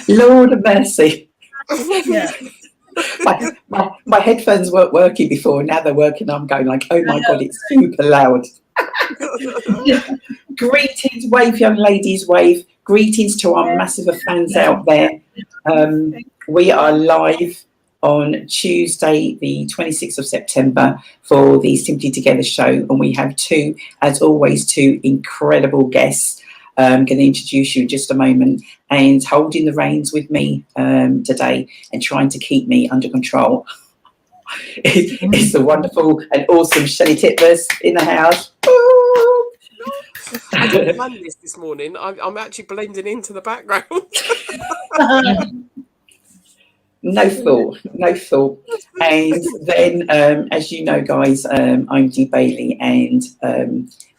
Lord of mercy. Yeah. My headphones weren't working before. Now they're working. I'm going like, oh my God, it's super loud. Greetings, wave, young ladies, wave. Greetings to our massive fans out there. We are live on Tuesday, the 26th of September for the Simply Together show. And we have as always, two incredible guests. I'm going to introduce you in just a moment, and holding the reins with me today and trying to keep me under control is the wonderful and awesome Shelley Titmus in the house. I didn't plan this morning. I'm actually blending into the background. No thought. And then, as you know, guys, I'm Dee Bailey, and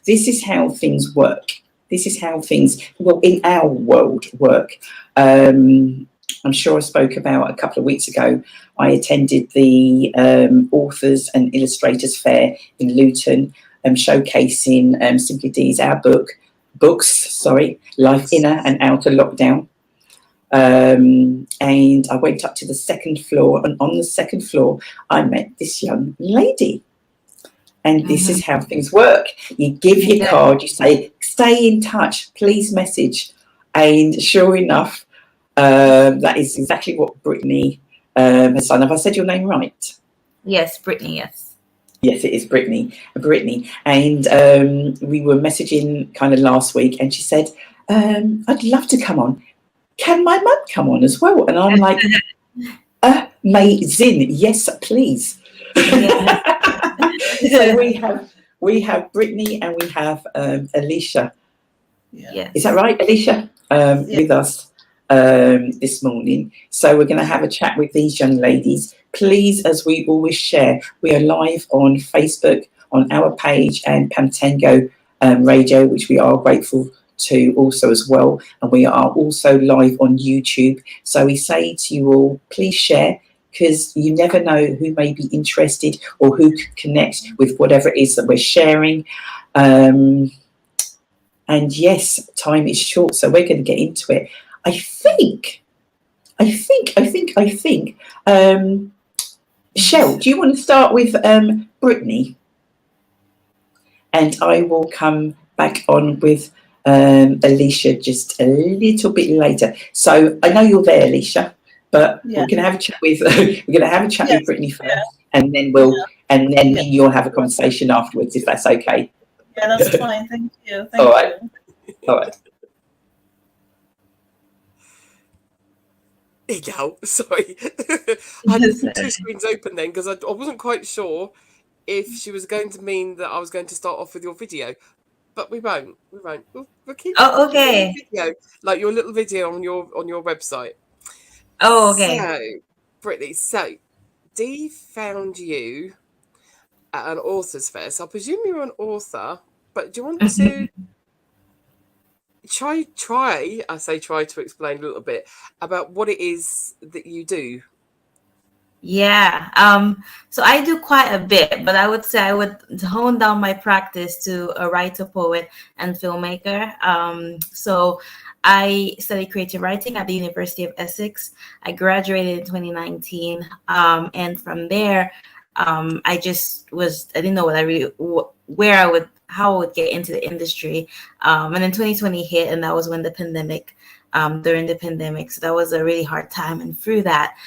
this is how things work. This is how things, well, in our world work. I'm sure I spoke about a couple of weeks ago. I attended the Authors and Illustrators Fair in Luton, showcasing Simply Deez, our books, Life Inner and Outer Lockdown. And I went up to the second floor, and on the second floor, I met this young lady. And this is how things work. You give your card, you say, stay in touch, please message. And sure enough, that is exactly what Britny has done. Have I said your name right? Yes, Britny, yes. Yes, it is Britny. And we were messaging kind of last week, and she said, I'd love to come on. Can my mum come on as well? And I'm like, amazing. Yes, please. Yeah. So we have Britny and we have Alicia. Yeah. Is that right, Alicia? With us this morning. So we're going to have a chat with these young ladies. Please, as we always share, we are live on Facebook, on our page, and Pantango Radio, which we are grateful to also as well. And we are also live on YouTube. So we say to you all, please share, because you never know who may be interested or who could connect with whatever it is that we're sharing. And yes, time is short, so we're going to get into it. I think. Shell, do you want to start with Britny? And I will come back on with Alicia just a little bit later. So I know you're there, Alicia. But we're going to have a chat with Britny first, and then you'll have a conversation afterwards, if that's okay. Yeah, that's fine. Thank you. All right. No, sorry. I had two screens open then because I wasn't quite sure if she was going to mean that I was going to start off with your video. But we won't. We'll keep. Oh, okay. Video, like your little video on your website. Oh, okay. So, Britny, Dee found you at an author's fair. So I presume you're an author, but do you want to try to explain a little bit about what it is that you do? Yeah. So I do quite a bit, but I would say I would hone down my practice to a writer, poet, and filmmaker. So I studied creative writing at the University of Essex. I graduated in 2019. And from there, I didn't know how I would get into the industry. And then 2020 hit, and that was when the pandemic, during the pandemic. So that was a really hard time. And through that,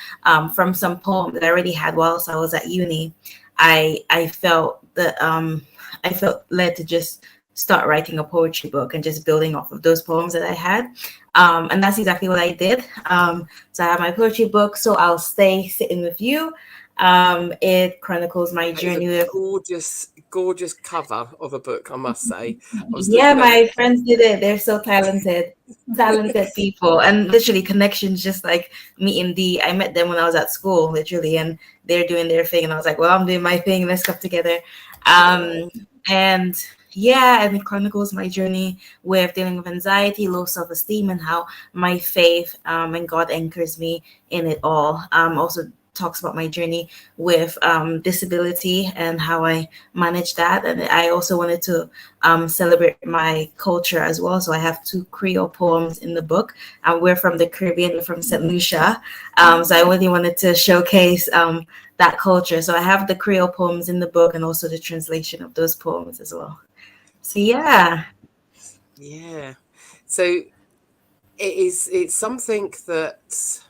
from some poem that I already had whilst I was at uni, I felt led to just start writing a poetry book and just building off of those poems that I had. And that's exactly what I did. So I have my poetry book, So I'll Stay Sitting With You. It chronicles my journey with gorgeous cover of a book, I must say. My friends did it. They're so talented people, and literally connections, just like meeting Dee. I met them when I was at school, literally, and they're doing their thing, and I was like, well, I'm doing my thing, let's come together. And it chronicles my journey with dealing with anxiety, low self-esteem, and how my faith and God anchors me in it all. Also talks about my journey with disability and how I manage that. And I also wanted to celebrate my culture as well. So I have 2 Creole poems in the book. We're from the Caribbean, we're from St. Lucia. So I really wanted to showcase that culture. So I have the Creole poems in the book and also the translation of those poems as well. So yeah. Yeah. So it's something that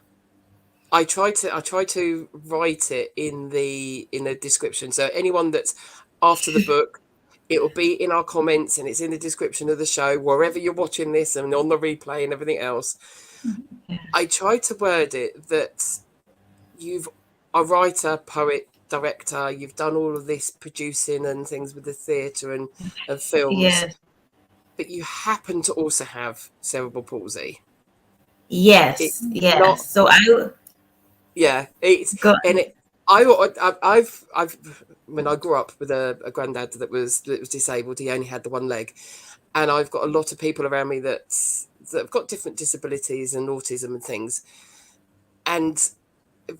I try to write it in the description. So anyone that's after the book, it will be in our comments and it's in the description of the show, wherever you're watching this and on the replay and everything else. I try to word it that you've a writer, poet, director, you've done all of this producing and things with the theatre and films. Yes. But you happen to also have cerebral palsy. Yes. Not, so it's go. and it. I've when I grew up with a granddad that was disabled, he only had the one leg, and I've got a lot of people around me that have got different disabilities and autism and things, and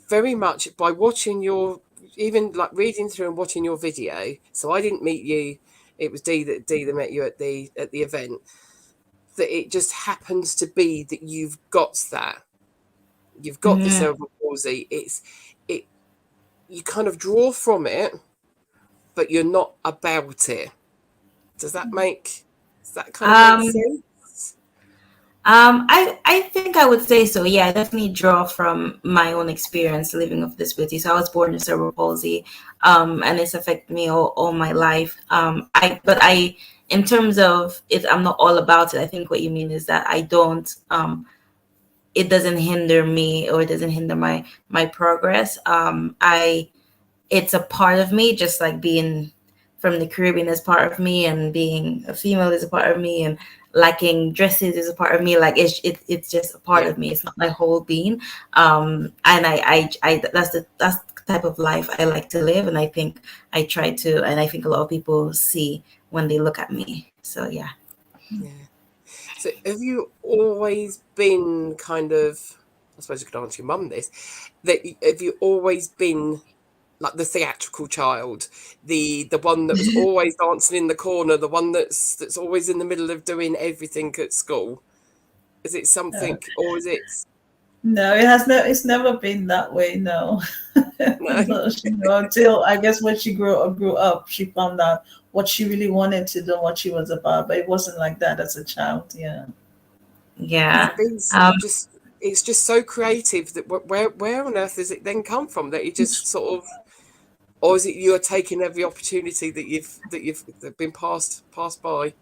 very much by watching your, even like reading through and watching your video. So I didn't meet you. It was Dee that met you at the event. That it just happens to be that you've got that. You've got the cerebral palsy. You kind of draw from it, but you're not about it. Does that kind of make sense? I think I would say so. Yeah, I definitely draw from my own experience living with disability. So I was born with cerebral palsy, and it's affected me all my life. In terms of it, I'm not all about it. I think what you mean is that I don't. It doesn't hinder me, or it doesn't hinder my progress. It's a part of me, just like being from the Caribbean is part of me, and being a female is a part of me, and liking dresses is a part of me. Like it's just a part of me. It's not my whole being. And I that's the type of life I like to live, and I think I try to, and I think a lot of people see when they look at me. So yeah. So have you always been kind of, I suppose you could answer your mum this, that have you always been like the theatrical child, the one that was always dancing in the corner, the one that's always in the middle of doing everything at school? Is it something, or is it? No, it's never been that way. No. No. Until I guess when she grew up, she found out what she really wanted to do, what she was about. But it wasn't like that as a child. Yeah. It's just so creative that where on earth does it then come from, that you just sort of, or is it you're taking every opportunity that you've been passed by?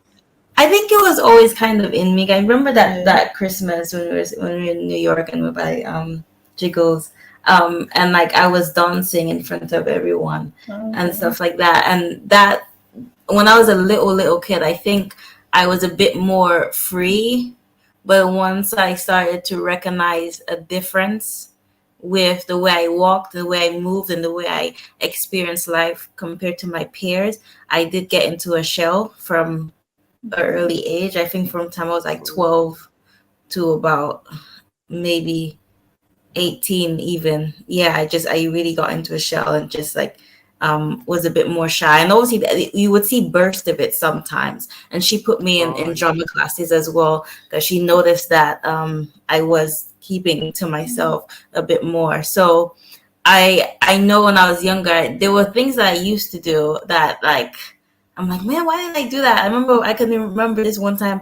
I think it was always kind of in me. I remember that Christmas when we were in New York and we were by Jiggles, and like I was dancing in front of everyone and stuff like that. And that when I was a little kid, I think I was a bit more free. But once I started to recognize a difference with the way I walked, the way I moved, and the way I experienced life compared to my peers, I did get into a shell from an early age. I think from the time I was like 12 to about maybe 18 even. Yeah, I really got into a shell and just like was a bit more shy. And obviously you would see bursts of it sometimes. And she put me in drama classes as well, because she noticed that I was keeping to myself a bit more. So I know when I was younger, there were things that I used to do that like, I'm like, man, why did I do that? I can remember this one time.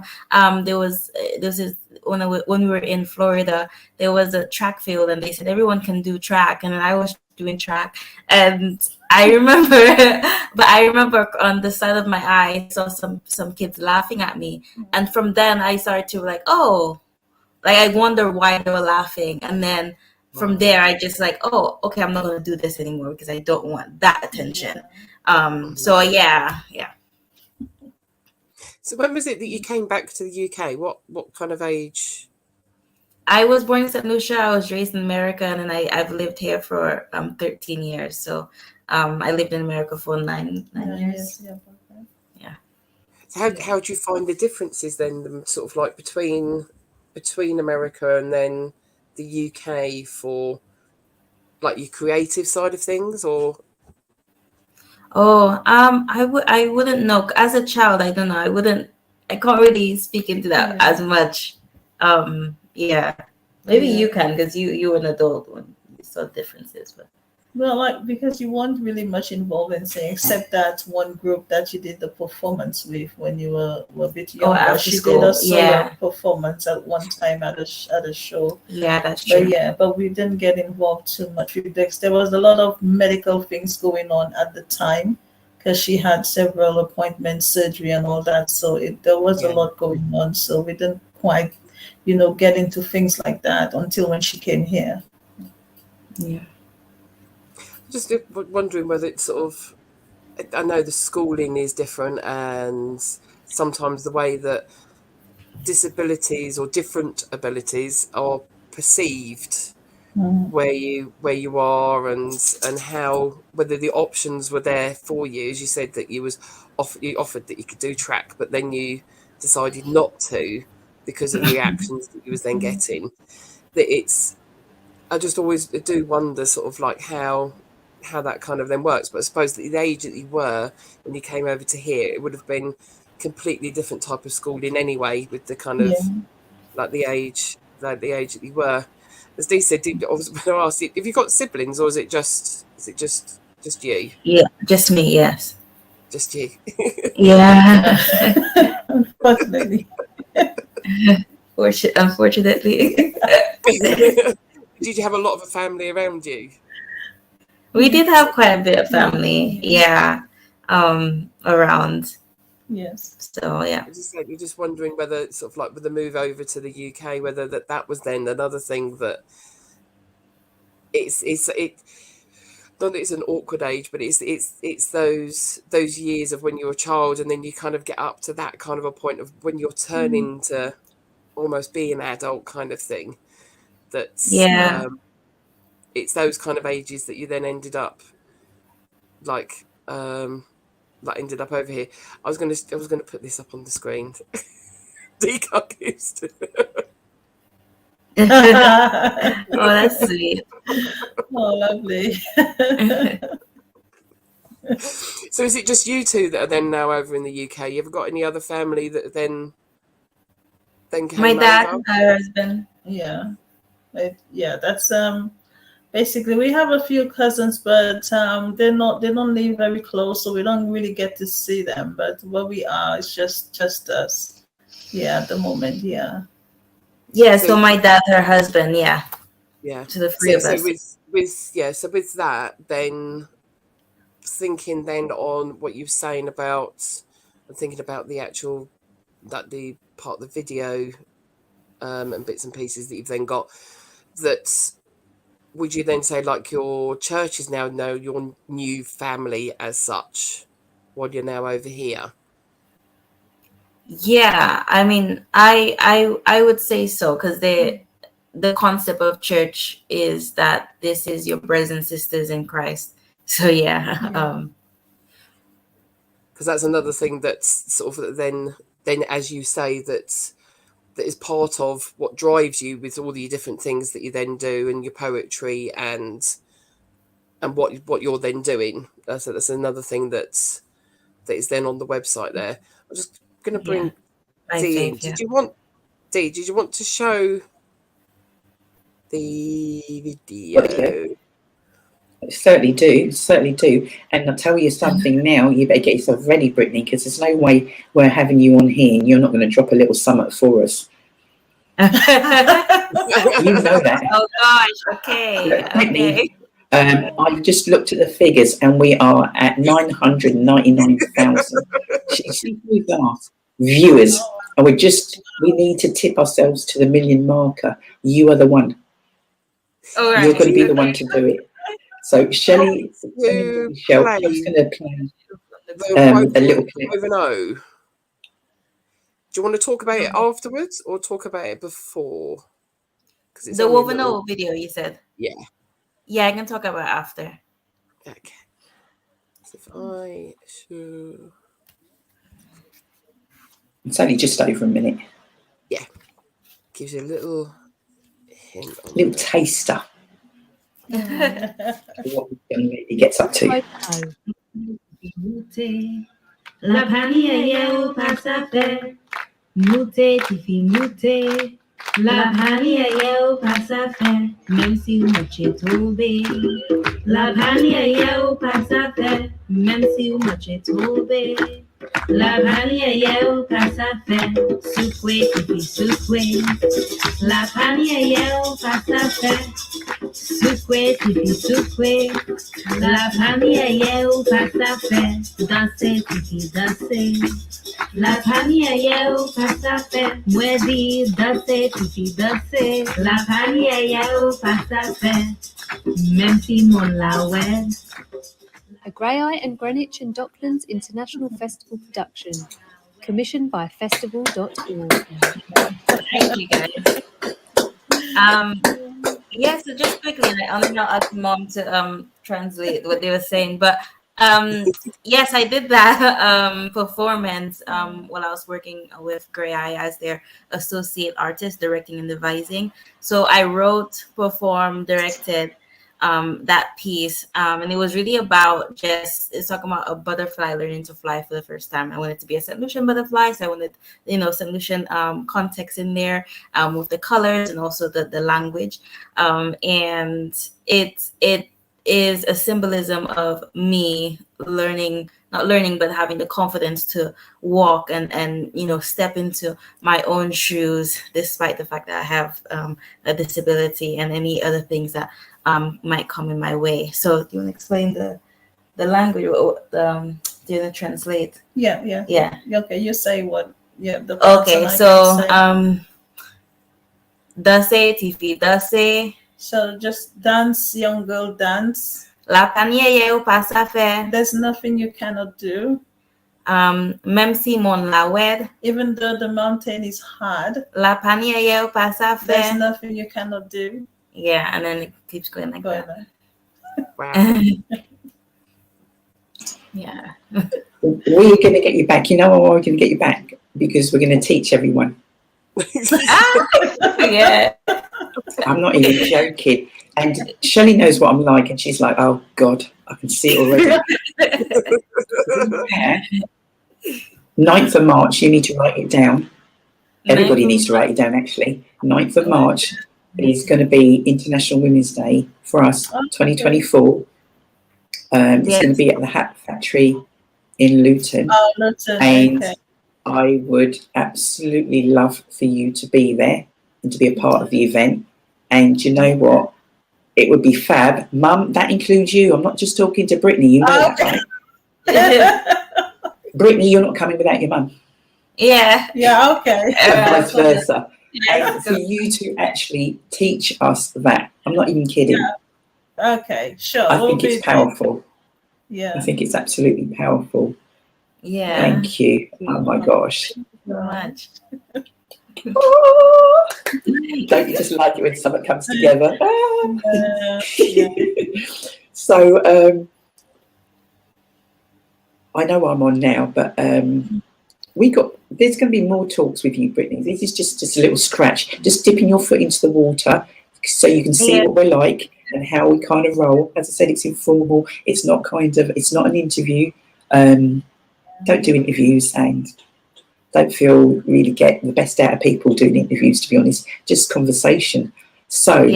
There was this when we were in Florida, there was a track field, and they said everyone can do track, and I was doing track, and I remember on the side of my eye, I saw some kids laughing at me, and from then I started to like, oh, like I wonder why they were laughing, and then from there I just like, oh, okay, I'm not gonna do this anymore because I don't want that attention. So yeah. So when was it that you came back to the UK? What kind of age? I was born in St. Lucia. I was raised in America, and then I've lived here for 13 years. So I lived in America for nine years. Yeah. So how do you find the differences then, sort of like between America and then the UK for like your creative side of things, or? Oh, I wouldn't know. As a child, I don't know. I can't really speak into that as much. Yeah. Maybe you can, because you were an adult when you saw differences, but Well, like, because you weren't really much involved in saying, except that one group that you did the performance with when you were a bit younger. after She school, did a solo yeah. performance at one time at a show. Yeah, that's true. But yeah, but we didn't get involved too much with Dex. There was a lot of medical things going on at the time because she had several appointments, surgery, and all that. So there was a lot going on. So we didn't quite, get into things like that until when she came here. Yeah. Just wondering whether it's sort of, I know the schooling is different, and sometimes the way that disabilities or different abilities are perceived where you are, and how, whether the options were there for you, as you said that you offered that you could do track, but then you decided not to because of the reactions that you was then getting. That I just always do wonder sort of like how that kind of then works. But I suppose that the age that you were when you came over to here, it would have been completely different type of schooling anyway, with the kind of like the age that you were. As Dee said, I was going to ask you, have you got siblings, or is it just you? Yeah, just me, yes. Just you. Yeah. Unfortunately. Unfortunately. Did you have a lot of a family around you? We did have quite a bit of family, yeah, around. Yes. So yeah. You're just wondering whether sort of like with the move over to the UK, whether that was then another thing that it's not that it's an awkward age, but it's those years of when you're a child, and then you kind of get up to that kind of a point of when you're turning to almost be an adult kind of thing. That's it's those kind of ages that you then ended up ended up over here. I was gonna put this up on the screen. Decogused. Oh, that's sweet. Oh, lovely. So is it just you two that are then now over in the UK? You ever got any other family that then came My dad, over? her husband. Yeah. That's basically, we have a few cousins, but they don't live very close, so we don't really get to see them. But where we are, it's just us. Yeah, at the moment, yeah. Yeah, so my dad, her husband, yeah. Yeah. To the three of us. So with that, then thinking then on what you're saying about, and thinking about the actual, that the part of the video and bits and pieces that you've then got, that would you then say like your church is now your new family as such while you're now over here? Yeah, I mean, I would say so, because the concept of church is that this is your brothers and sisters in Christ. So yeah. Because that's another thing that's sort of then as you say, that is part of what drives you with all the different things that you then do, and your poetry and what you're then doing. So that's another thing that is then on the website there. I'm just going to bring Dee in. Did you want to show the video? Certainly do. And I'll tell you something now, you better get yourself ready, Britny, because there's no way we're having you on here and you're not going to drop a little summit for us. You know that. Oh gosh, okay. Britny, I've just looked at the figures and we are at 999,000. She's with us, viewers. And we need to tip ourselves to the 1 million marker. You are the one. All right. You're going to be the one to do it. So Michelle, I'm just going to play a little clip. Over no. Do you want to talk about it afterwards or talk about it before? It's the woven over video, you said? Yeah. Yeah, I can talk about it after. Okay. So if I show... It's only just over a minute. Yeah. Gives you a little hint. Little taster. what the young lady gets up to. La panière passe à faire, mouté, tifi mouté. La panière passe à faire, même si vous m'avez tombé. La panière passe à faire, même si vous m'avez tombé. La panière passe à faire, souffoué, tifi souffoué. La panière passe à faire, souffoué, tifi souffoué. La panière passe à faire, danser, tifi danser. La panière passe à faire, moi dis danser, tifi danser. La panière passe à faire, même si mon la web. A Grey and Greenwich and Docklands International Festival production, commissioned by festival.org. Thank you, guys. Yeah, so just quickly, I only now asked Mom to translate what they were saying, but yes, I did that performance while I was working with Grey Eye as their associate artist, directing and devising. So I wrote, performed, directed that piece, and it was really about it's talking about a butterfly learning to fly for the first time. I wanted it to be a St. Lucian butterfly, so I wanted, St. Lucian context in there with the colors and also the language, and it is a symbolism of me not learning, but having the confidence to walk and step into my own shoes, despite the fact that I have a disability and any other things that might come in my way. So do you want to explain the language? Do you want to translate? Yeah. Okay, you say what? Yeah. Okay, so dase tifi dase. So just dance, young girl, dance. La panière passe à faire. There's nothing you cannot do. Même si mon la wed. Even though the mountain is hard. La panière passe à faire. There's nothing you cannot do. Yeah, and then it keeps going like that. Wow. Yeah. We're going to get you back. You know why we're going to get you back? Because we're going to teach everyone. Yeah. I'm not even joking. And Shelley knows what I'm like, and she's like, "Oh God, I can see it already." 9th of March, you need to write it down. Everybody needs to write it down, actually. 9th of March is going to be International Women's Day for us, 2024. It's going to be at the Hat Factory in Luton. Oh, Luton. And okay. I would absolutely love for you to be there and to be a part of the event. And you know what? It would be fab. Mum, that includes you. I'm not just talking to Britney. You know that, right? Britney, you're not coming without your mum. Yeah. Yeah, okay. And vice versa. Yeah. And for you to actually teach us that. I'm not even kidding. Yeah. Okay, sure. I think it's powerful. Yeah. I think it's absolutely powerful. Yeah. Thank you. Oh my gosh. Thank you so much. Oh, don't you just like it when something comes together? Yeah. So I know I'm on now, but there's going to be more talks with you, Britney. This is just a little scratch, just dipping your foot into the water so you can see what we're like and how we kind of roll. As I said, it's informal. It's not an interview. Don't do interviews and don't feel really get the best out of people doing interviews, to be honest. Just conversation. So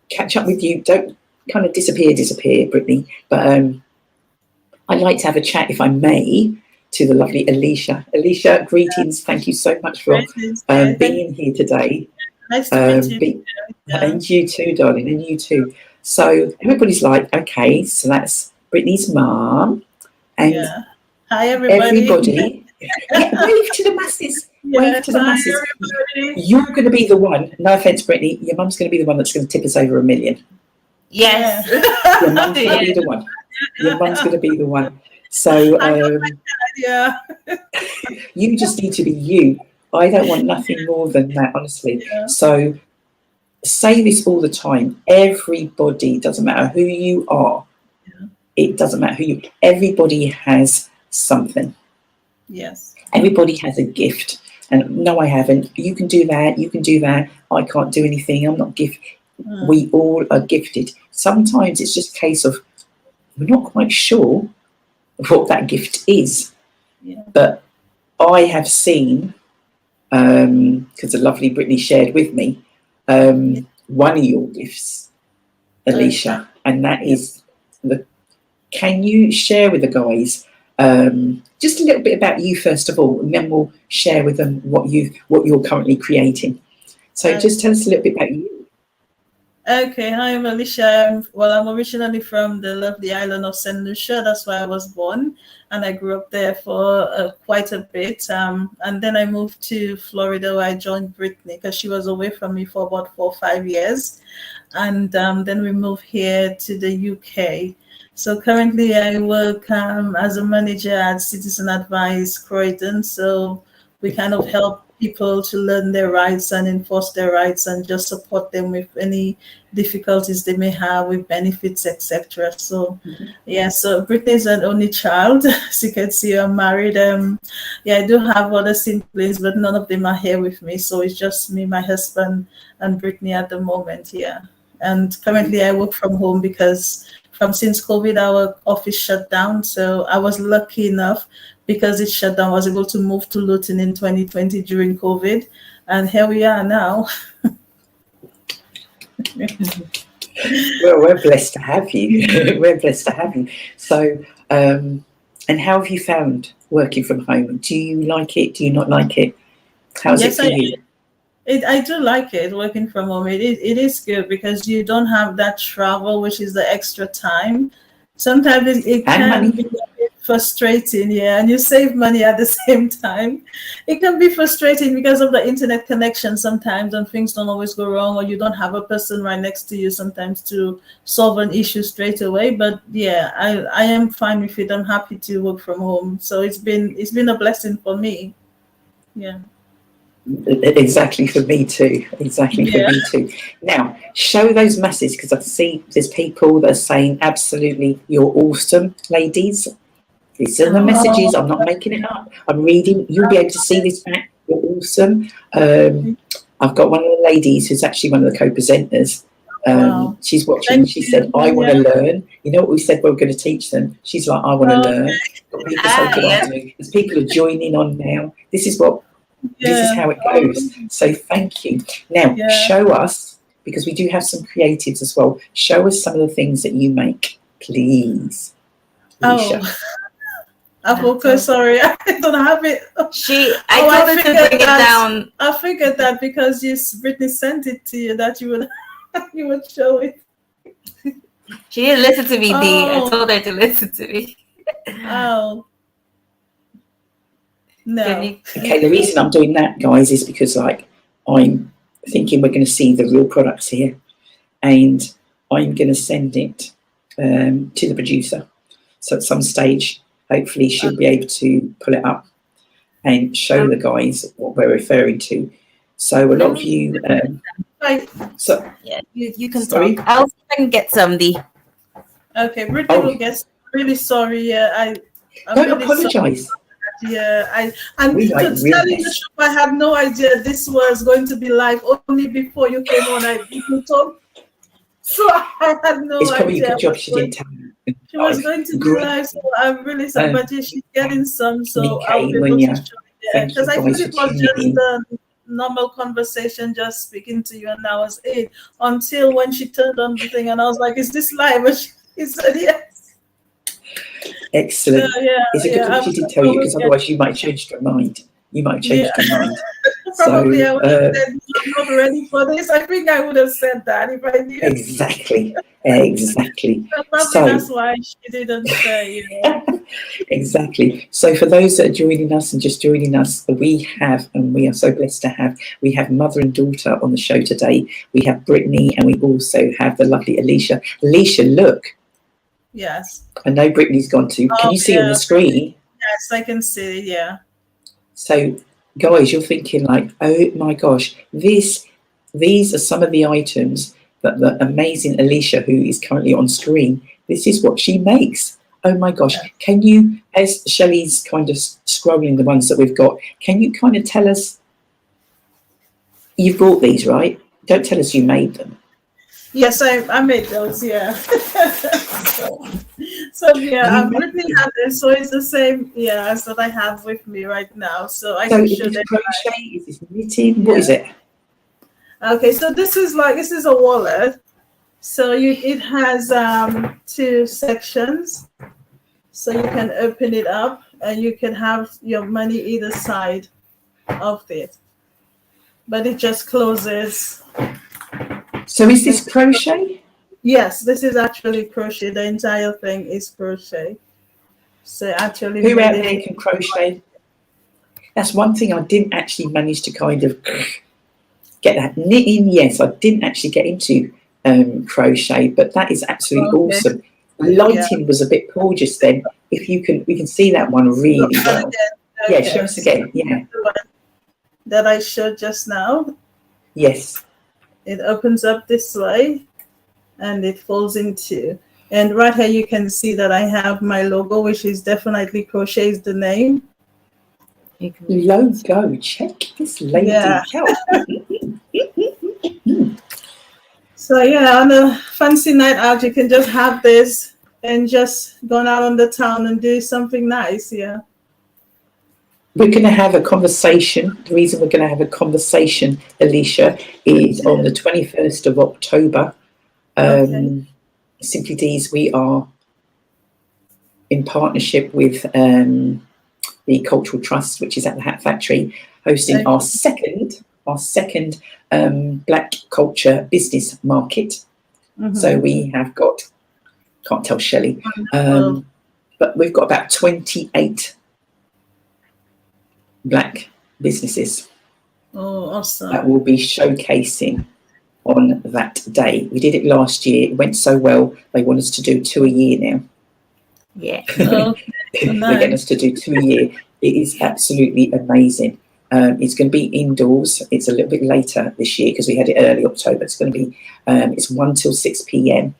catch up with you. Don't kind of disappear, Britney. But I'd like to have a chat, if I may, to the lovely Alicia. Alicia, greetings. Thank you so much for being here today. Nice to meet you. And you too, darling, and you too. So everybody's like, okay, so that's Britney's mom. And hi, everybody. Wave to the masses. Wave to the masses. Everybody. You're going to be the one. No offense, Britney. Your mum's going to be the one that's going to tip us over $1 million. Yes. Your mum's going to be the one. Your mum's going to be the one. So you just need to be you. I don't want nothing more than that, honestly. Yeah. So say this all the time. Everybody, doesn't matter who you are. Yeah. It doesn't matter who you. Everybody has something. Yes. Everybody has a gift. And no, I haven't. You can do that. You can do that. I can't do anything. I'm not gift. We all are gifted. Sometimes it's just a case of we're not quite sure what that gift is. Yeah. But I have seen, because the lovely Britney shared with me, one of your gifts, Alicia, and that is can you share with the guys just a little bit about you first of all, and then we'll share with them what you're currently creating. So just tell us a little bit about you. Okay, hi, I'm Alicia. I'm originally from the lovely island of St. Lucia. That's where I was born, and I grew up there for quite a bit. And then I moved to Florida, where I joined Britney because she was away from me for about 4 or 5 years. And then we moved here to the UK. So currently I work as a manager at Citizen Advice Croydon. So we kind of help people to learn their rights and enforce their rights and just support them with any difficulties they may have with benefits, etc. So so Britney is an only child. As you can see, I'm married. I do have other siblings, but none of them are here with me. So it's just me, my husband, and Britney at the moment. And currently I work from home because since COVID, our office shut down. So I was lucky enough, because it shut down, I was able to move to Luton in 2020 during COVID. And here we are now. Well, we're blessed to have you. We're blessed to have you. So, and how have you found working from home? Do you like it? Do you not like it? How's it for you? I do like it, working from home. It is good because you don't have that travel, which is the extra time. Sometimes it can be a bit frustrating, and you save money at the same time. It can be frustrating because of the internet connection sometimes, and things don't always go wrong, or you don't have a person right next to you sometimes to solve an issue straight away. But I am fine with it. I'm happy to work from home. So it's been a blessing for me. Yeah. Exactly for me too. Exactly for me too. Now, show those masses, because I see there's people that are saying absolutely you're awesome, ladies. These are the messages. I'm not making it up. I'm reading. You'll be able to see this back. You're awesome. I've got one of the ladies who's actually one of the co-presenters. She's watching. She said, I want to learn. You know what we said we were going to teach them? She's like, I want to learn. Got people so good at doing. There's people are joining on now. This is how it goes. So thank you. Now show us, because we do have some creatives as well. Show us some of the things that you make, please. Lucia. Sorry, I don't have it. I told her to bring it down. I figured that because Britney sent it to you that you would show it. She didn't listen to me, Dee. I told her to listen to me. No. Okay, the reason I'm doing that, guys, is because I'm thinking we're going to see the real products here, and I'm going to send it to the producer. So at some stage, hopefully she'll be able to pull it up and show the guys what we're referring to. So a lot of you... you can talk. I'll see if I can get some, Dee. Okay, Britney will get... Really sorry. Don't really apologise. I had no idea this was going to be live. Only before you came on, you told. So I had no idea. It's probably a good job she didn't tell me. She was going to be live, so I'm really sorry. But she's getting some, so I'll be able to show it. Because I thought it was just a normal conversation, just speaking to you, and that was it. Until when she turned on the thing, and I was like, "Is this live?" And she said, "Yes." Excellent. It's a good job she did tell you, because otherwise you might have changed your mind. Probably I would have said, I'm not ready for this. I think I would have said that if I knew. Exactly. So that's why she didn't say, Exactly. So for those that are joining us and just joining us, we are so blessed to have, we have mother and daughter on the show today. We have Britney, and we also have the lovely Alicia. Alicia, look. Yes. I know Britney's gone to. Can you see on the screen? Yes, I can see, yeah. So, guys, you're thinking like, oh my gosh, these are some of the items that the amazing Alicia, who is currently on screen, this is what she makes. Oh my gosh. Yeah. Can you, as Shelley's kind of scrolling the ones that we've got, can you kind of tell us, you've bought these, right? Don't tell us you made them. Yes, I made those. Yeah. So yeah, Britny had this, so it's the same. Yeah, as that I have with me right now. So I So can is show this them. crochet? Is this knitting? What is it? Okay, so this is a wallet. So it has 2 sections. So you can open it up and you can have your money either side of it. But it just closes. So is this crochet? Yes, this is actually crochet. The entire thing is crochet. So actually, Who out there can crochet? That's one thing I didn't actually manage to kind of get that. Knitting, yes, I didn't actually get into crochet, but that is absolutely awesome. The lighting was a bit poor just then. If you can, we can see that one really well. Yeah, show us again. Yeah. That I showed just now. Yes. It opens up this way and it folds in 2. And right here you can see that I have my logo, which is definitely crochet is the name. Logo, check this lady out. So yeah, on a fancy night out, you can just have this and just go out on the town and do something nice. Yeah. We're going to have a conversation. The reason we're going to have a conversation, Alicia, is on the 21st of October. Simply Deez, we are in partnership with the Cultural Trust, which is at the Hat Factory, hosting our second Black Culture Business Market. So we have got, can't tell Shelley, but we've got about 28 Black businesses that will be showcasing on that day. We did it last year. It went so well. They want us to do 2 a year now. Yeah. Nice. They're getting us to do 2 a year. It is absolutely amazing. It's going to be indoors. It's a little bit later this year because we had it early October. It's going to be, it's 1 till 6 p.m.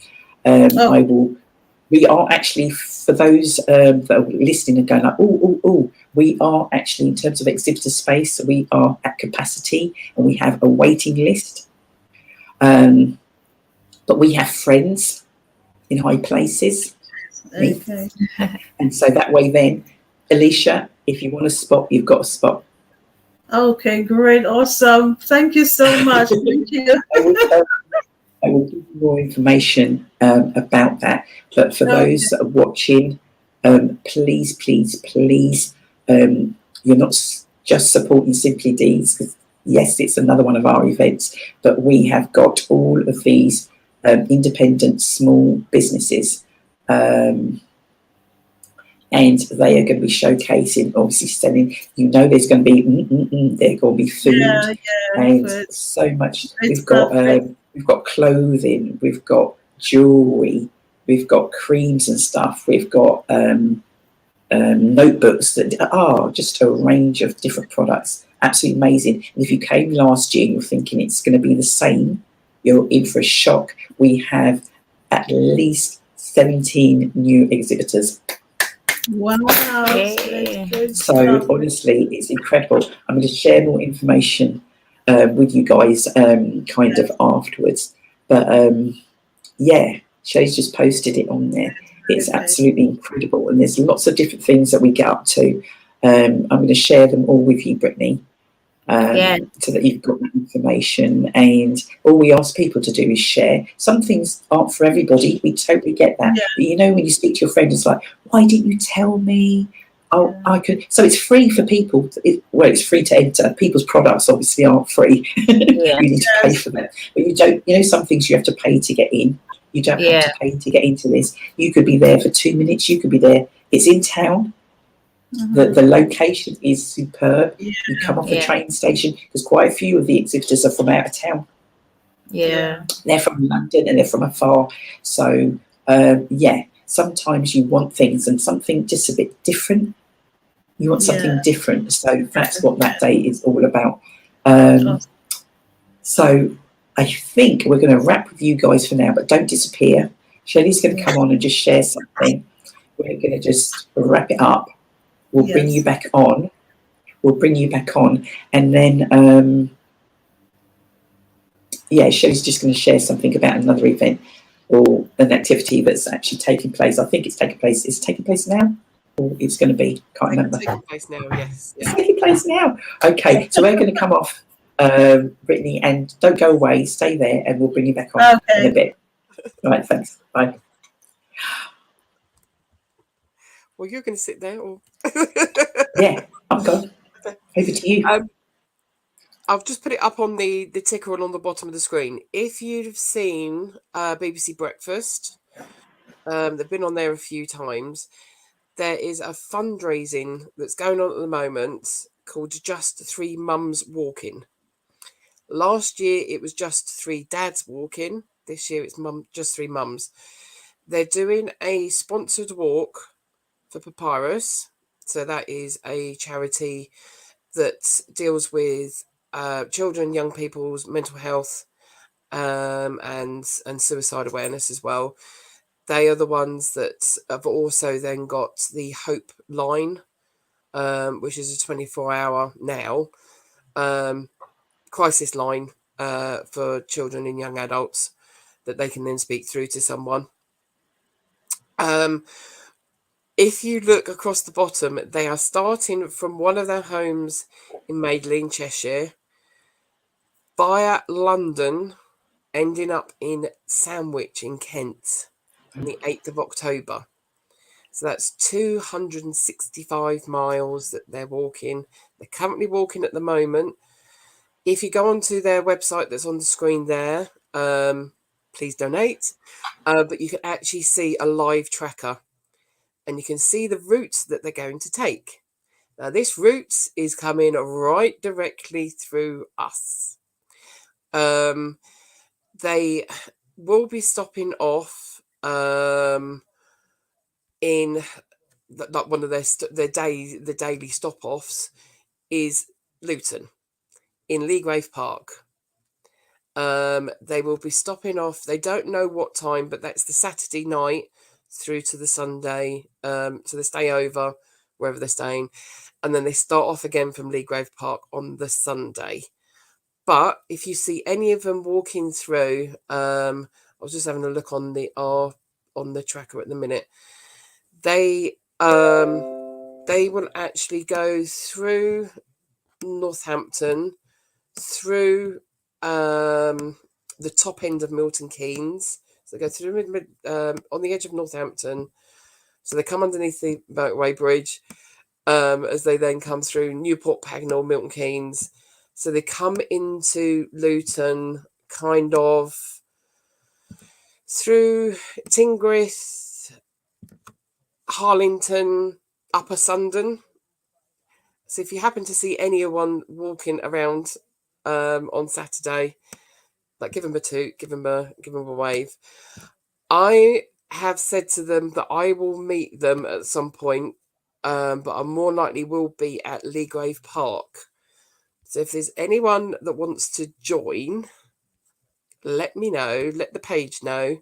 We are actually, for those that are listening and going like, we are actually, in terms of exhibitor space, we are at capacity and we have a waiting list. But we have friends in high places. Okay. And so that way then, Alicia, if you want a spot, you've got a spot. Okay, great. Awesome. Thank you so much. Thank you. I will give you more information about that. But for those that are watching, please, you're not just supporting Simply Deez, because yes, it's another one of our events, but we have got all of these independent small businesses, and they are going to be showcasing, obviously selling. You know, there's going to be there's going to be food and so much. We've got clothing, we've got jewelry, we've got creams and stuff. We've got notebooks that are just a range of different products. Absolutely amazing. And if you came last year and you're thinking it's going to be the same, you're in for a shock. We have at least 17 new exhibitors. Wow. So honestly, it's incredible. I'm going to share more information with you guys kind of afterwards. But yeah, Shelley's just posted it on there. It's absolutely incredible. And there's lots of different things that we get up to. I'm going to share them all with you, Britny, so that you've got that information. And all we ask people to do is share. Some things aren't for everybody. We totally get that. But you know, when you speak to your friend, it's like, why didn't you tell me? Oh, I could. So it's free for people. It's free to enter. People's products obviously aren't free. You need to pay for them. But you don't, you know, some things you have to pay to get in. You don't have to pay to get into this. You could be there for 2 minutes. You could be there. It's in town. The location is superb. You come off the train station, because quite a few of the exhibitors are from out of town. They're from London and they're from afar. So sometimes you want things and something just a bit different. You want something different. So that's what that day is all about. So I think we're going to wrap with you guys for now, but don't disappear. Shelley's going to come on and just share something. We're going to just wrap it up. We'll bring you back on. yeah, Shelley's just going to share something about another event or an activity that's actually taking place. I think it's taking place. Is it taking place now? Or it's going to be? Can't remember. It's taking place now, yes. It's taking place now. Okay, so we're going to come off, Britney, and don't go away. Stay there, and we'll bring you back on in a bit. All right, thanks. Bye. Well, you're going to sit there, or yeah, I'm gone. Over to you. I've just put it up on the ticker and on the bottom of the screen. If you've seen BBC Breakfast, they've been on there a few times. There is a fundraising that's going on at the moment called Just 3 Mums Walking. Last year, it was Just 3 Dads Walking. This year, it's Just 3 Mums. They're doing a sponsored walk for Papyrus. So that is a charity that deals with children, young people's mental health and suicide awareness as well. They are the ones that have also then got the Hope line, which is a 24-hour now crisis line for children and young adults that they can then speak through to someone. If you look across the bottom, they are starting from one of their homes in Madeley in Cheshire via London, ending up in Sandwich in Kent on the 8th of October. So that's 265 miles that they're walking. They're currently walking at the moment. If you go onto their website that's on the screen there, please donate. But you can actually see a live tracker and you can see the route that they're going to take. Now, this route is coming right directly through us. They will be stopping off in like one of their daily stop offs is Luton in Leagrave Park. They will be stopping off. They don't know what time, but that's the Saturday night through to the Sunday. So they stay over wherever they're staying, and then they start off again from Leagrave Park on the Sunday. But if you see any of them walking through, I was just having a look on the tracker at the minute. They will actually go through Northampton, through the top end of Milton Keynes. So they go through on the edge of Northampton. So they come underneath the motorway bridge as they then come through Newport Pagnell, Milton Keynes. So they come into Luton, kind of through Tinggrith, Harlington, Upper Sundon. So if you happen to see anyone walking around on Saturday, like give them a toot, give them a wave. I have said to them that I will meet them at some point, but I more likely will be at Leagrave Park. So if there's anyone that wants to join, let me know, let the page know.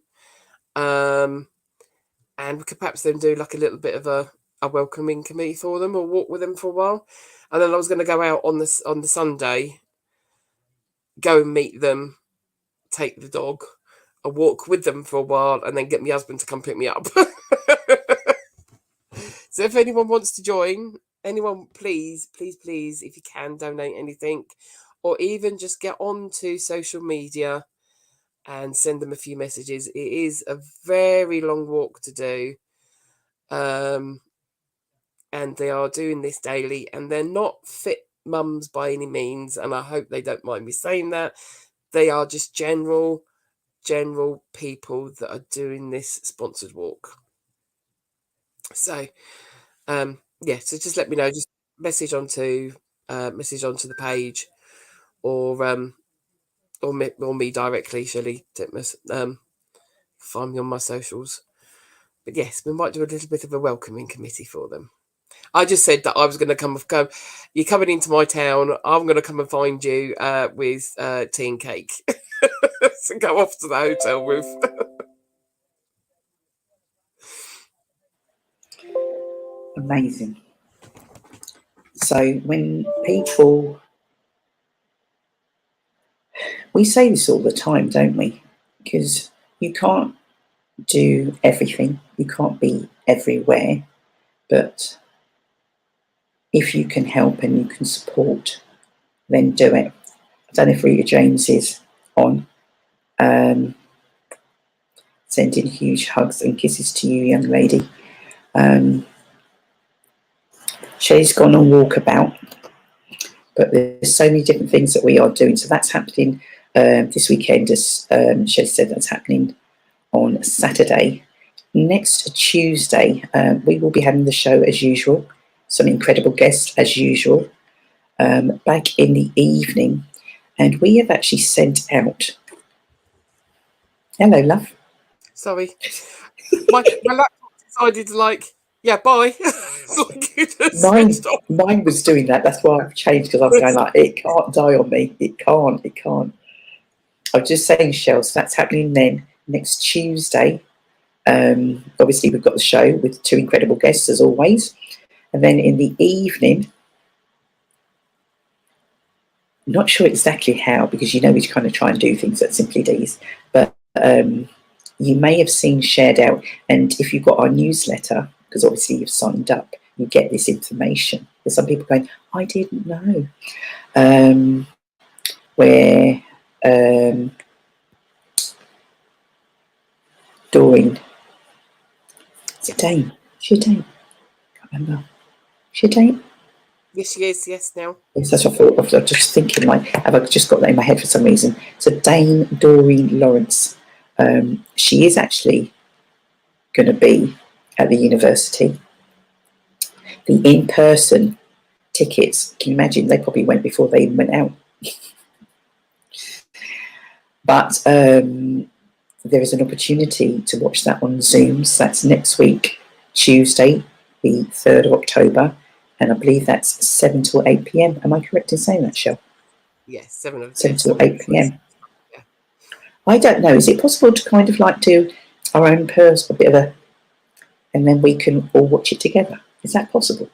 And we could perhaps then do like a little bit of a welcoming committee for them or walk with them for a while. And then I was going to go out on the Sunday, go and meet them, take the dog, and walk with them for a while, and then get my husband to come pick me up. So if anyone wants to join, anyone, please, if you can, donate anything, or even just get onto social media and send them a few messages. It is a very long walk to do. And they are doing this daily, and they're not fit mums by any means, and I hope they don't mind me saying that. They are just general people that are doing this sponsored walk. So so just let me know, just message onto the page, or me directly, Shelley Titmus. Find me on my socials. But yes, we might do a little bit of a welcoming committee for them. I just said that I was going to go. You're coming into my town. I'm going to come and find you with tea and cake. So go off to the hotel roof. Amazing. So when we say this all the time, don't we? Because you can't do everything, you can't be everywhere, but if you can help and you can support, then do it. I don't know if Rita James is on. Sending huge hugs and kisses to you, young lady. Shay's gone on walkabout, but there's so many different things that we are doing. So that's happening this weekend, as Shay said, that's happening on Saturday. Next Tuesday, we will be having the show as usual, some incredible guests as usual, back in the evening. And we have actually sent out... Hello, love. Sorry. My laptop decided to yeah, bye. Mine was doing that. That's why I've changed, because I was going it can't die on me. It can't. I was just saying, Shell, so that's happening then next Tuesday. Obviously, we've got the show with 2 incredible guests, as always. And then in the evening, I'm not sure exactly how, because we kind of try and do things at Simply Deez, but you may have seen shared out, and if you've got our newsletter, because obviously you've signed up, you get this information. There's some people going, I didn't know. Where Doreen, is it Dane? Is she a Dane? Can't remember. Is she a Dane? Yes, she is. Yes, now. Yes, that's what I thought. I was just thinking, have I just got that in my head for some reason? So Dane Doreen Lawrence. She is actually going to be at the university. The in-person tickets, can you imagine, they probably went before they even went out. But there is an opportunity to watch that on Zoom. So that's next week, Tuesday, the 3rd of October. And I believe that's 7 till 8 p.m. Am I correct in saying that, Shell? Yes, 7 till 8 p.m. Yeah. I don't know. Is it possible to kind of do our own a bit of a, and then we can all watch it together? Is that possible?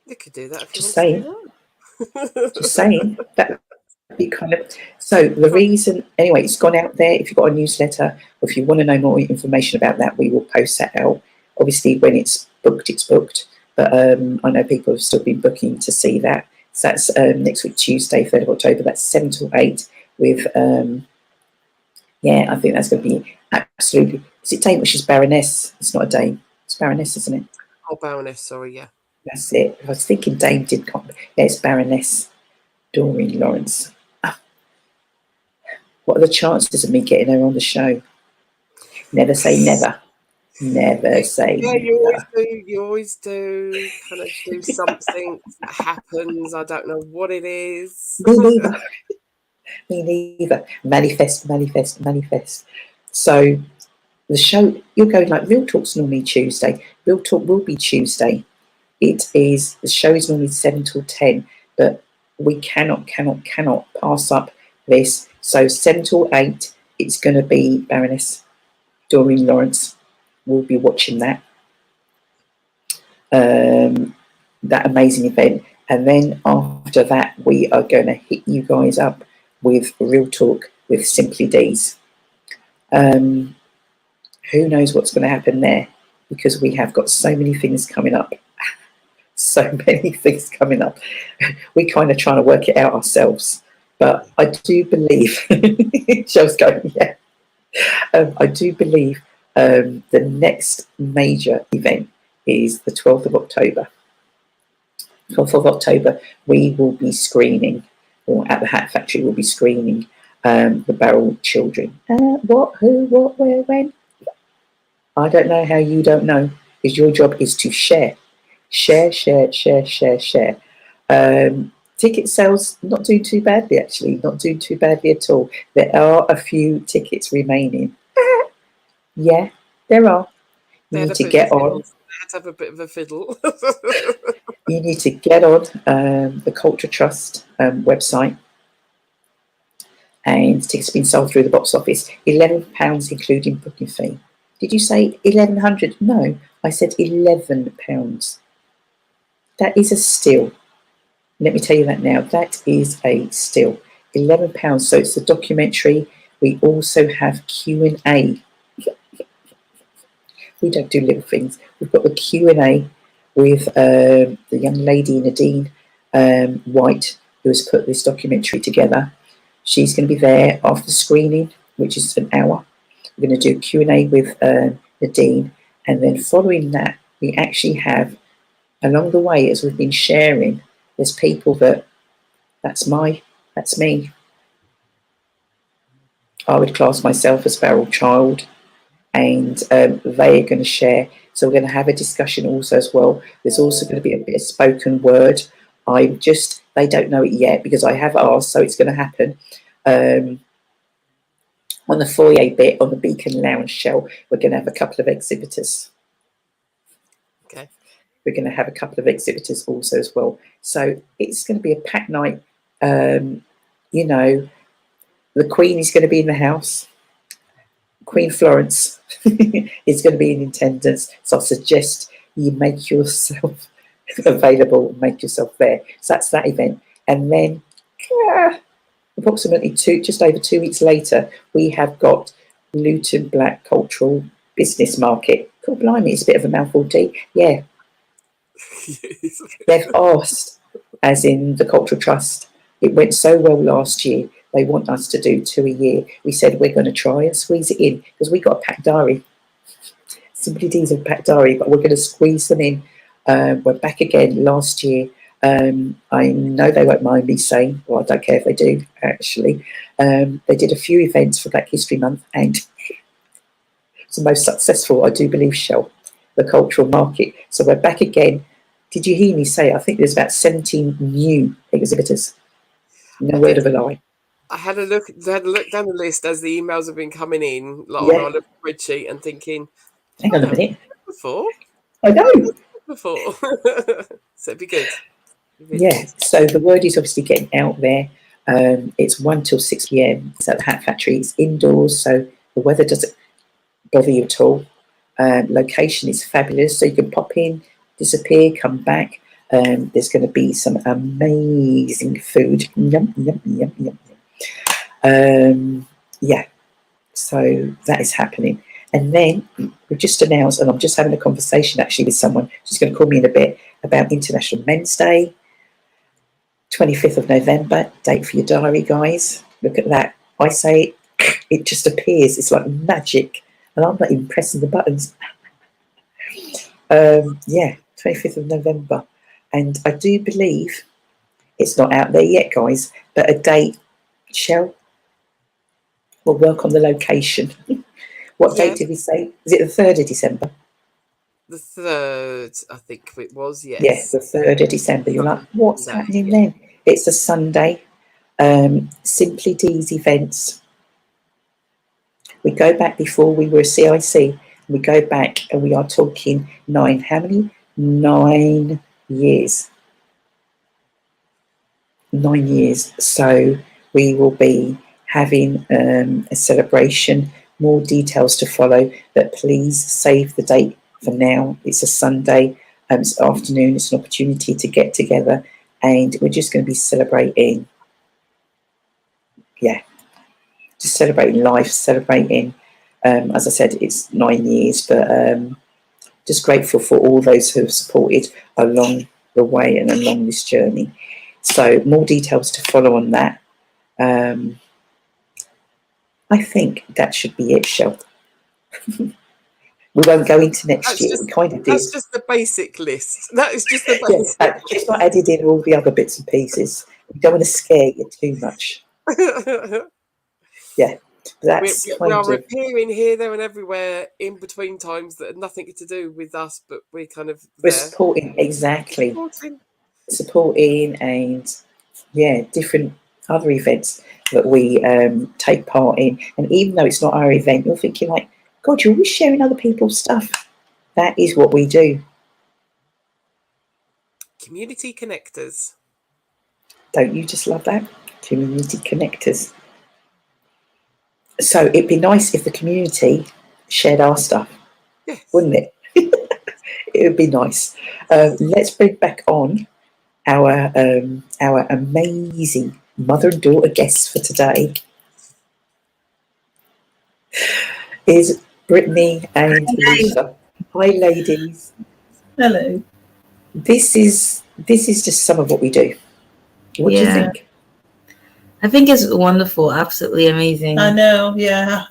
You could do that if Just you saying. want to do that. Just saying. That would be kind of. So the reason, anyway, it's gone out there. If you've got a newsletter, or if you want to know more information about that, we will post that out. Obviously, when it's booked, it's booked. But I know people have still been booking to see that. So that's next week, Tuesday, 3rd of October. That's 7 till 8 with, I think that's going to be absolutely... Is it Dame, which is Baroness? It's not a Dame. It's Baroness, isn't it? Oh, Baroness, sorry, yeah. That's it. I was thinking Dame did come. Yeah, it's Baroness Doreen Lawrence. What are the chances of me getting her on the show? Never say never. Never say never. You always do. Kind of do something that happens. I don't know what it is. Me neither. Manifest. So the show, you're going Real Talk's normally Tuesday. Real Talk will be Tuesday. The show is normally 7 till 10, but we cannot pass up this. So 7 till 8, it's going to be Baroness Doreen Lawrence. We'll be watching that amazing event, and then after that we are going to hit you guys up with Real Talk with Simply Deez. Who knows what's going to happen there, because we have got so many things coming up. We're kind of trying to work it out ourselves, but I do believe Joe's going, yeah. I do believe the next major event is the 12th of October. 12th of October, we will be screening, or at the Hat Factory, we'll be screening The Barrel Children. What, who, what, where, when? I don't know how you don't know, because your job is to share. Share. Ticket sales not doing too badly, actually. Not doing too badly at all. There are a few tickets remaining. Yeah, there are. You need to get on. Let's have a bit of a fiddle. You need to get on the Culture Trust website. And tickets have been sold through the box office. £11 including booking fee. Did you say 1,100? No, I said £11. That is a steal. Let me tell you that now. That is a steal. £11. So it's a documentary. We also have Q&A. We don't do little things. We've got the Q&A with the young lady, Nadine White, who has put this documentary together. She's going to be there after the screening, which is an hour. We're going to do a Q&A with Nadine, and then following that, we actually have, along the way, as we've been sharing, there's people that's me. I would class myself as feral child, and they are going to share. So we're going to have a discussion also as well. There's also going to be a bit of spoken word. They don't know it yet because I have asked, so it's going to happen. On the foyer bit, on the Beacon Lounge shell, we're going to have a couple of exhibitors. Okay. We're going to have a couple of exhibitors also as well. So it's going to be a packed night. You know, the Queen is going to be in the house. Queen Florence is going to be in attendance. So I suggest you make yourself available and make yourself there. So that's that event. And then approximately just over 2 weeks later, we have got Luton Black Cultural Business Market. God blimey, it's a bit of a mouthful, Dee. Yeah. They've asked, as in the Cultural Trust, it went so well last year, they want us to do 2 a year. We said we're going to try and squeeze it in because we got a packed diary. Simply Deez have a packed diary, but we're going to squeeze them in. We're back again last year. I know they won't mind me saying, well, I don't care if they do, actually. They did a few events for Black History Month, and it's the most successful, I do believe, Shell, the cultural market. So we're back again. Did you hear me say, I think there's about 17 new exhibitors. No word of a lie. I had a look down the list as the emails have been coming in, like Yeah. on our little spreadsheet, and thinking, Hang on a minute. Before? I know. Before. So it'd be good. Yeah, so the word is obviously getting out there. It's 1 till 6 p.m. It's at the Hat Factory. It's indoors, so the weather doesn't bother you at all. Location is fabulous, so you can pop in, disappear, come back. There's going to be some amazing food. Yum, yum, yum, yum, yum. Yeah, so that is happening. And then we've just announced, and I'm just having a conversation actually with someone, she's going to call me in a bit, about International Men's Day, 25th of November, date for your diary, guys. Look at that. I say it just appears. It's like magic. And I'm not even pressing the buttons. Yeah, 25th of November. And I do believe it's not out there yet, guys, but a date, Shell, we'll work on the location. What date did we say? Is it the 3rd of December? The 3rd, I think it was, yes. Yes, the 3rd of December. You're like, what's happening then? It's a Sunday. Simply Deez Events. We go back before we were a CIC. We go back and we are talking 9. How many? 9 years. 9 years. So we will be having a celebration. More details to follow, but please save the date for now. It's a Sunday. It's afternoon. It's an opportunity to get together, and we're just going to be celebrating. Yeah, just celebrating life, celebrating. As I said, it's 9 years, but just grateful for all those who have supported along the way and along this journey. So more details to follow on that. I think that should be it, Shel. We won't go into next year. We kind of did. That's just the basic list. That is just the basic. Yeah, just not added in all the other bits and pieces. We don't want to scare you too much. Yeah, that's we are appearing here, there, and everywhere in between times that have nothing to do with us, but we're kind of we're there. supporting, exactly. Supporting and different other events that we take part in. And even though it's not our event, you're thinking like, God, you're always sharing other people's stuff. That is what we do. Community connectors. Don't you just love that? Community connectors. So it'd be nice if the community shared our stuff, wouldn't it? It would be nice. Let's bring back on our amazing mother and daughter guests for today is Britny and Lucia. Hi, ladies. Hello. This is just some of what we do. What do you think? I think it's wonderful, absolutely amazing. I know, yeah.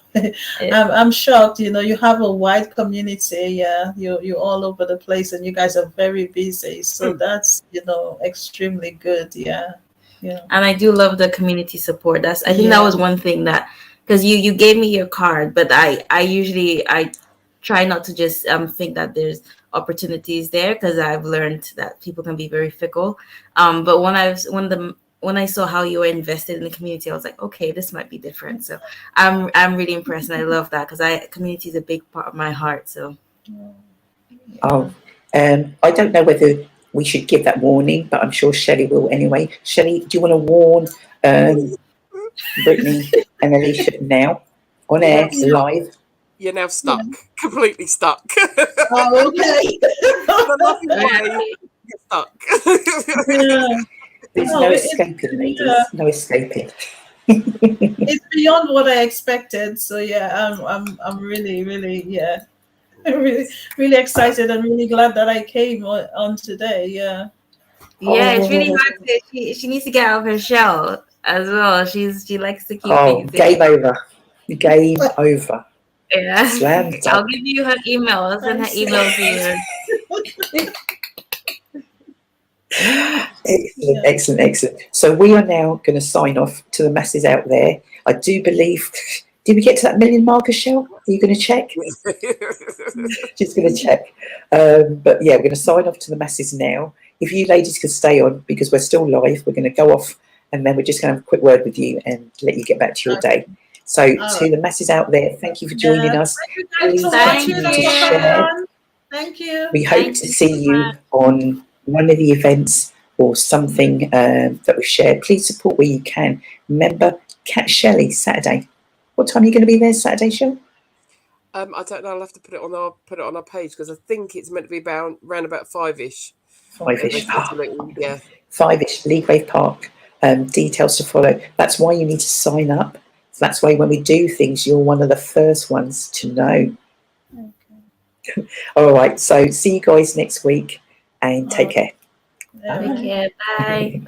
I'm shocked. You know, you have a wide community. Yeah, you're all over the place, and you guys are very busy. So that's, you know, extremely good. Yeah, yeah. And I do love the community support. I think that was one thing that, because you gave me your card, but I usually try not to just think that there's opportunities there, because I've learned that people can be very fickle. But when I saw how you were invested in the community, I was like, okay, this might be different. So I'm really impressed, and I love that, because community is a big part of my heart. So I don't know whether we should give that warning, but I'm sure Shelley will anyway. Shelley, do you want to warn Britny and Alicia now on air, live? You're now stuck, completely stuck. Oh, okay. You're stuck. There's no escaping, ladies. No escaping. It's beyond what I expected. So yeah, I'm really, really excited and really glad that I came on today. Yeah. Yeah, it's really hard to. She needs to get out of her shell as well. She likes to keep. Game over. Game over. Yeah. Slam I'll give you her email. I'll send her email to you. Excellent. So we are now going to sign off to the masses out there. I do believe. Did we get to that million marker, Shell? Are you going to check? Just going to check. But yeah, we're going to sign off to the masses now. If you ladies could stay on, because we're still live, we're going to go off, and then we're just going to have a quick word with you and let you get back to your day. So to the masses out there, thank you for joining us. Please continue to share. Thank you. We hope to see you on one of the events or something that we've shared. Please support where you can. Remember, catch Shelley Saturday. What time are you going to be there Saturday, Shell? I don't know. I'll have to put it on our page, because I think it's meant to be around about 5ish. 5ish. Yeah. 5ish, Leagrave Park. Details to follow. That's why you need to sign up. So that's why when we do things, you're one of the first ones to know. Okay. All right. So see you guys next week, and take care. Take care. Bye.